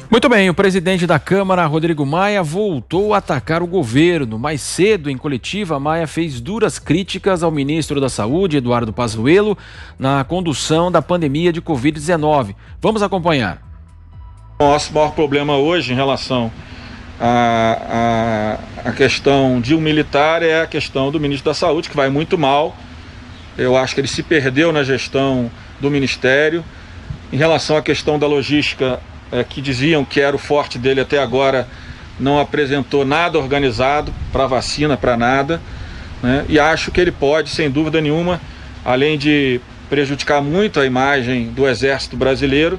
Muito bem, o presidente da Câmara, Rodrigo Maia, voltou a atacar o governo. Mais cedo, em coletiva, Maia fez duras críticas ao ministro da Saúde, Eduardo Pazuello, na condução da pandemia de Covid-19. Vamos acompanhar. O nosso maior problema hoje em relação à questão de um militar é a questão do ministro da Saúde, que vai muito mal. Eu acho que ele se perdeu na gestão do ministério. Em relação à questão da logística, que diziam que era o forte dele até agora, não apresentou nada organizado para vacina, para nada, né? E acho que ele pode, sem dúvida nenhuma, além de prejudicar muito a imagem do Exército Brasileiro,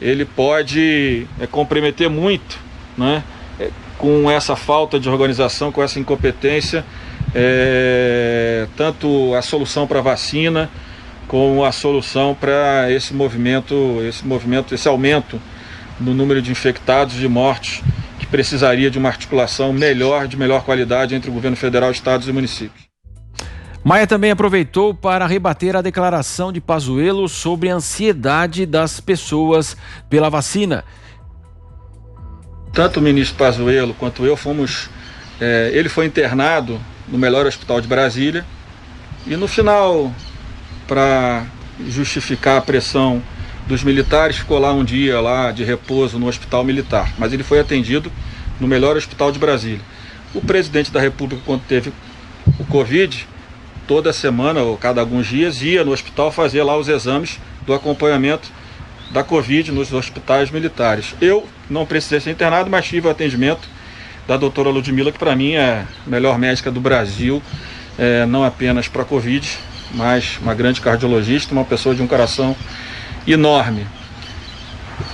ele pode comprometer muito, né? Com essa falta de organização, com essa incompetência, tanto a solução para a vacina, como a solução para esse aumento no número de infectados e de mortes, que precisaria de uma articulação de melhor qualidade entre o governo federal, estados e municípios. Maia também aproveitou para rebater a declaração de Pazuello sobre a ansiedade das pessoas pela vacina. Tanto o ministro Pazuello quanto eu ele foi internado no melhor hospital de Brasília e no final, para justificar a pressão dos militares, ficou lá um dia lá de repouso no hospital militar, mas ele foi atendido no melhor hospital de Brasília. O presidente da República, quando teve o Covid, toda semana ou cada alguns dias ia no hospital fazer lá os exames do acompanhamento da Covid nos hospitais militares. Eu não precisei ser internado, mas tive o atendimento da doutora Ludmila, que para mim é a melhor médica do Brasil, não apenas para Covid, mas uma grande cardiologista, uma pessoa de um coração enorme.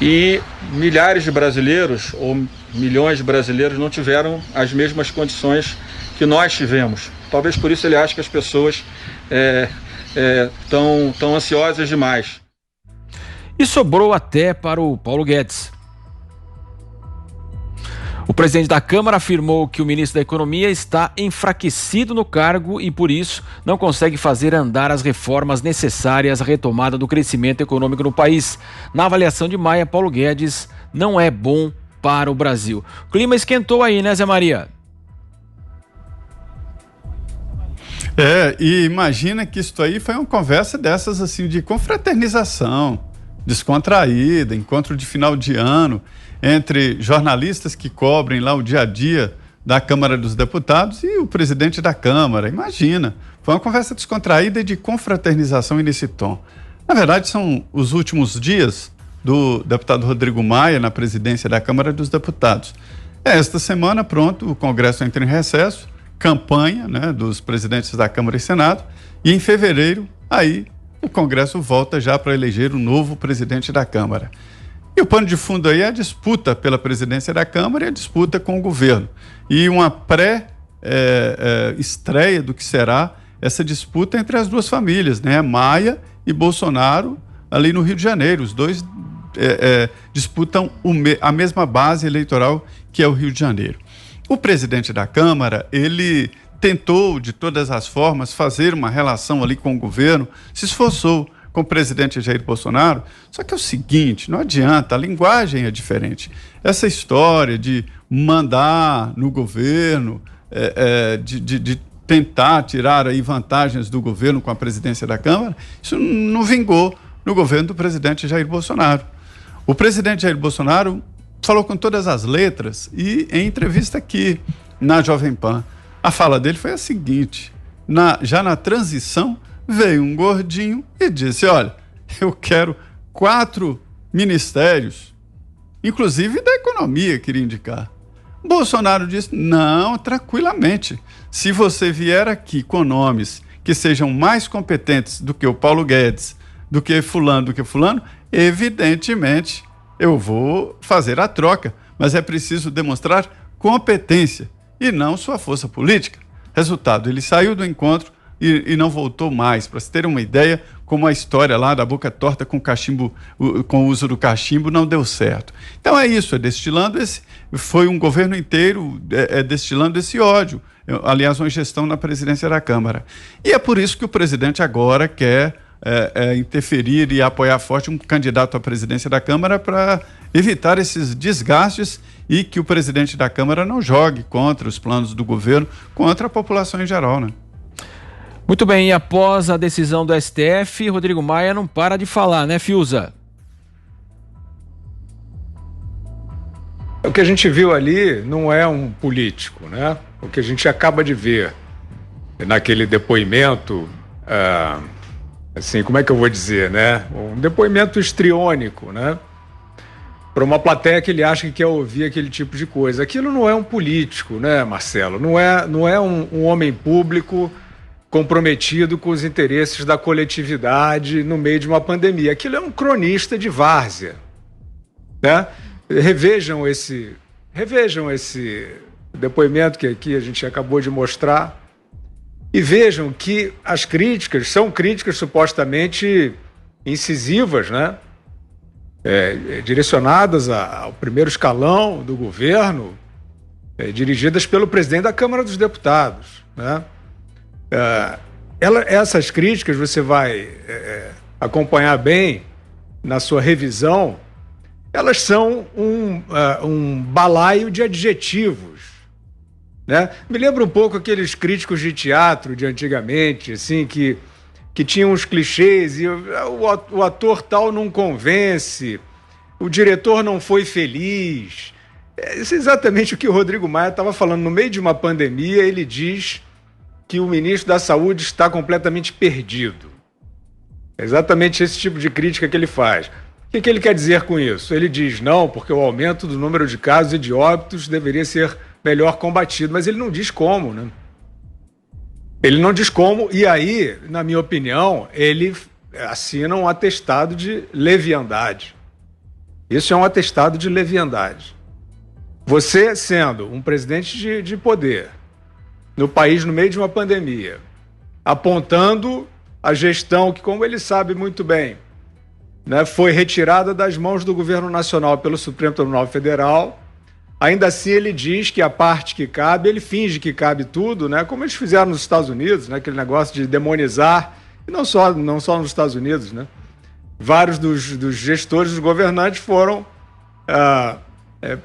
E milhares de brasileiros, ou milhões de brasileiros, não tiveram as mesmas condições que nós tivemos. Talvez por isso ele ache que as pessoas estão ansiosas demais. E sobrou até para o Paulo Guedes. O presidente da Câmara afirmou que o ministro da Economia está enfraquecido no cargo e, por isso, não consegue fazer andar as reformas necessárias à retomada do crescimento econômico no país. Na avaliação de Maia, Paulo Guedes não é bom para o Brasil. O clima esquentou aí, né, Zé Maria? E imagina que isso aí foi uma conversa dessas assim de confraternização, descontraída, encontro de final de ano, entre jornalistas que cobrem lá o dia a dia da Câmara dos Deputados e o presidente da Câmara. Imagina, foi uma conversa descontraída e de confraternização nesse tom. Na verdade, são os últimos dias do deputado Rodrigo Maia na presidência da Câmara dos Deputados. Esta semana, pronto, o Congresso entra em recesso, campanha, né, dos presidentes da Câmara e Senado, e em fevereiro, aí, o Congresso volta já para eleger o novo presidente da Câmara. E o pano de fundo aí é a disputa pela presidência da Câmara e a disputa com o governo. E uma pré-estreia do que será essa disputa entre as duas famílias, né? Maia e Bolsonaro, ali no Rio de Janeiro. Os dois disputam a mesma base eleitoral, que é o Rio de Janeiro. O presidente da Câmara, ele tentou, de todas as formas, fazer uma relação ali com o governo, se esforçou com o presidente Jair Bolsonaro, só que é o seguinte, não adianta, a linguagem é diferente. Essa história de mandar no governo, de tentar tirar aí vantagens do governo com a presidência da Câmara, isso não vingou no governo do presidente Jair Bolsonaro. O presidente Jair Bolsonaro falou com todas as letras e em entrevista aqui na Jovem Pan, a fala dele foi a seguinte: já na transição, veio um gordinho e disse: olha, eu quero 4 ministérios, inclusive da economia, queria indicar. Bolsonaro disse: não, tranquilamente, se você vier aqui com nomes que sejam mais competentes do que o Paulo Guedes, do que fulano, evidentemente eu vou fazer a troca, mas é preciso demonstrar competência e não sua força política. Resultado, ele saiu do encontro e não voltou mais. Para se ter uma ideia, como a história lá da boca torta com cachimbo, com o uso do cachimbo, não deu certo. Então é isso, foi um governo inteiro destilando esse ódio, aliás, uma gestão na presidência da Câmara. E é por isso que o presidente agora quer interferir e apoiar forte um candidato à presidência da Câmara para evitar esses desgastes e que o presidente da Câmara não jogue contra os planos do governo, contra a população em geral, né? Muito bem, e após a decisão do STF, Rodrigo Maia não para de falar, né, Fiuza? O que a gente viu ali não é um político, né? O que a gente acaba de ver naquele depoimento, assim, como é que eu vou dizer, né? Um depoimento histriônico, né? Para uma plateia que ele acha que quer ouvir aquele tipo de coisa. Aquilo não é um político, né, Marcelo? Não é um homem público comprometido com os interesses da coletividade no meio de uma pandemia. Aquilo é um cronista de várzea, né? Revejam esse depoimento que aqui a gente acabou de mostrar e vejam que as críticas são críticas supostamente incisivas, né? Direcionadas ao primeiro escalão do governo, dirigidas pelo presidente da Câmara dos Deputados, né? Essas críticas você vai acompanhar bem na sua revisão. Elas são um balaio de adjetivos, né? Me lembra um pouco aqueles críticos de teatro de antigamente, assim, que tinham uns clichês e o ator tal não convence, o diretor não foi feliz. Isso é exatamente o que o Rodrigo Maia estava falando. No meio de uma pandemia, ele diz que o ministro da Saúde está completamente perdido. É exatamente esse tipo de crítica que ele faz. O que ele quer dizer com isso? Ele diz não, porque o aumento do número de casos e de óbitos deveria ser melhor combatido, mas ele não diz como, né? Ele não diz como, e aí, na minha opinião, ele assina um atestado de leviandade. Isso é um atestado de leviandade. Você, sendo um presidente de poder no país, no meio de uma pandemia, apontando a gestão que, como ele sabe muito bem, né, foi retirada das mãos do governo nacional pelo Supremo Tribunal Federal. Ainda assim, ele diz que a parte que cabe, ele finge que cabe tudo, né, como eles fizeram nos Estados Unidos, né, aquele negócio de demonizar, e não só nos Estados Unidos, né, vários dos gestores, dos governantes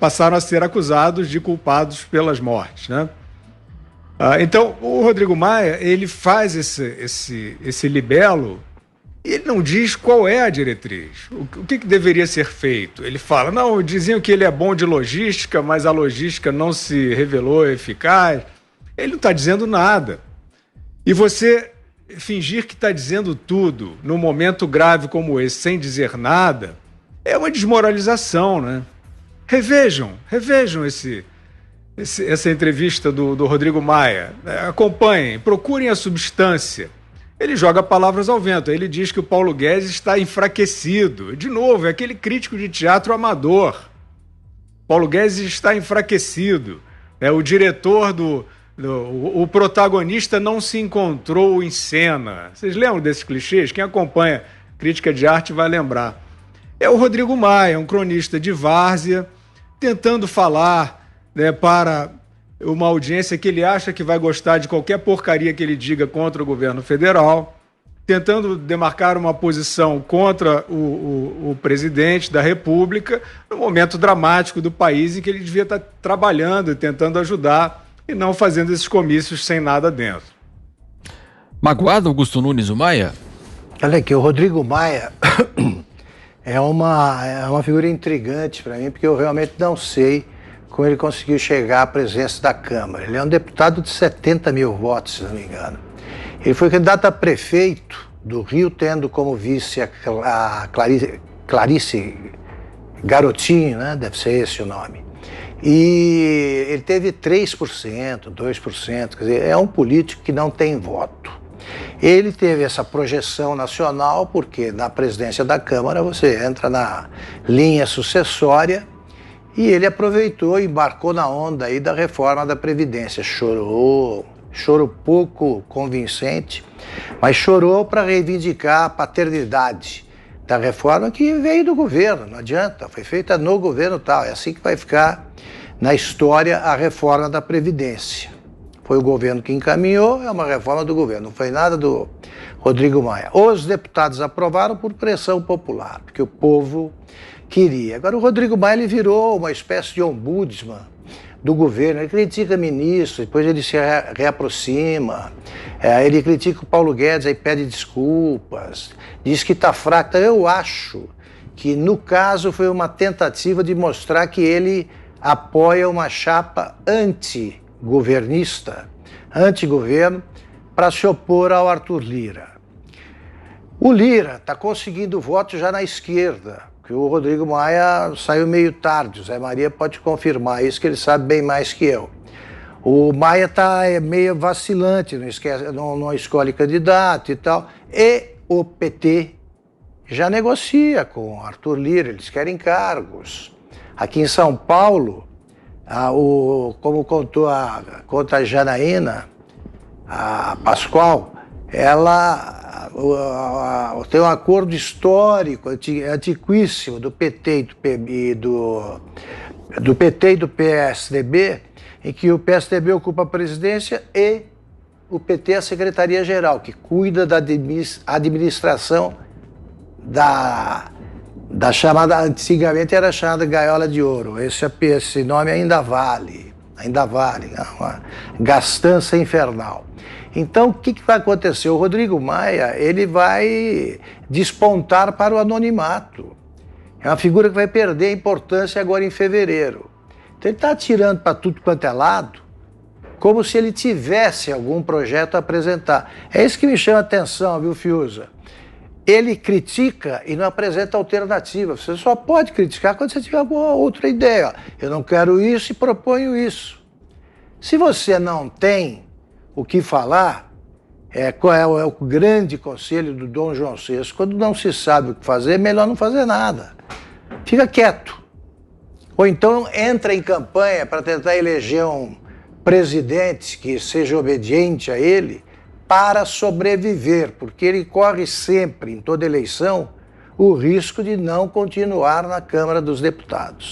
passaram a ser acusados de culpados pelas mortes, né. Então, o Rodrigo Maia, ele faz esse libelo. Ele não diz qual é a diretriz, o que deveria ser feito. Ele fala, não, diziam que ele é bom de logística, mas a logística não se revelou eficaz. Ele não está dizendo nada. E você fingir que está dizendo tudo num momento grave como esse, sem dizer nada, é uma desmoralização, né? Revejam essa entrevista do Rodrigo Maia. Acompanhem, procurem a substância. Ele joga palavras ao vento. Ele diz que o Paulo Guedes está enfraquecido. De novo, é aquele crítico de teatro amador. Paulo Guedes está enfraquecido. O diretor o protagonista não se encontrou em cena. Vocês lembram desses clichês? Quem acompanha crítica de arte vai lembrar. É o Rodrigo Maia, um cronista de várzea, tentando falar, né, para uma audiência que ele acha que vai gostar de qualquer porcaria que ele diga contra o governo federal, tentando demarcar uma posição contra o presidente da República, no momento dramático do país em que ele devia estar trabalhando e tentando ajudar e não fazendo esses comícios sem nada dentro. Magoado, Augusto Nunes, o Maia? Olha aqui, o Rodrigo Maia é uma figura intrigante para mim, porque eu realmente não sei como ele conseguiu chegar à presença da Câmara. Ele é um deputado de 70 mil votos, se não me engano. Ele foi candidato a prefeito do Rio, tendo como vice a Clarice Garotinho, né? Deve ser esse o nome. E ele teve 3%, 2%, quer dizer, é um político que não tem voto. Ele teve essa projeção nacional porque na presidência da Câmara você entra na linha sucessória. E ele aproveitou e embarcou na onda aí da reforma da Previdência. Choro pouco convincente, mas chorou para reivindicar a paternidade da reforma que veio do governo, não adianta, foi feita no governo tal. É assim que vai ficar na história a reforma da Previdência. Foi o governo que encaminhou, é uma reforma do governo, não foi nada do Rodrigo Maia. Os deputados aprovaram por pressão popular, porque o povo queria. Agora o Rodrigo Maia ele virou uma espécie de ombudsman do governo, ele critica ministro, depois ele se reaproxima, ele critica o Paulo Guedes, aí pede desculpas, diz que está fraco. Eu acho que no caso foi uma tentativa de mostrar que ele apoia uma chapa anti-governista, anti-governo, para se opor ao Arthur Lira. O Lira está conseguindo votos já na esquerda, porque o Rodrigo Maia saiu meio tarde, o Zé Maria pode confirmar isso, que ele sabe bem mais que eu. O Maia está meio vacilante, não escolhe candidato e tal, e o PT já negocia com o Arthur Lira, eles querem cargos. Aqui em São Paulo, como conta a Janaína, a Pascoal, ela tem um acordo histórico, antiquíssimo, do PT e do PT e do PSDB, em que o PSDB ocupa a presidência e o PT a secretaria-geral, que cuida da administração da chamada, antigamente era chamada gaiola de ouro. Esse nome ainda vale, uma gastança infernal. Então, o que vai acontecer? O Rodrigo Maia, ele vai despontar para o anonimato. É uma figura que vai perder a importância agora em fevereiro. Então, ele está atirando para tudo quanto é lado, como se ele tivesse algum projeto a apresentar. É isso que me chama a atenção, viu, Fiuza? Ele critica e não apresenta alternativa. Você só pode criticar quando você tiver alguma outra ideia. Eu não quero isso e proponho isso. Se você não tem o que falar, qual é o grande conselho do Dom João VI? Quando não se sabe o que fazer, é melhor não fazer nada. Fica quieto. Ou então entra em campanha para tentar eleger um presidente que seja obediente a ele, para sobreviver, porque ele corre sempre, em toda eleição, o risco de não continuar na Câmara dos Deputados.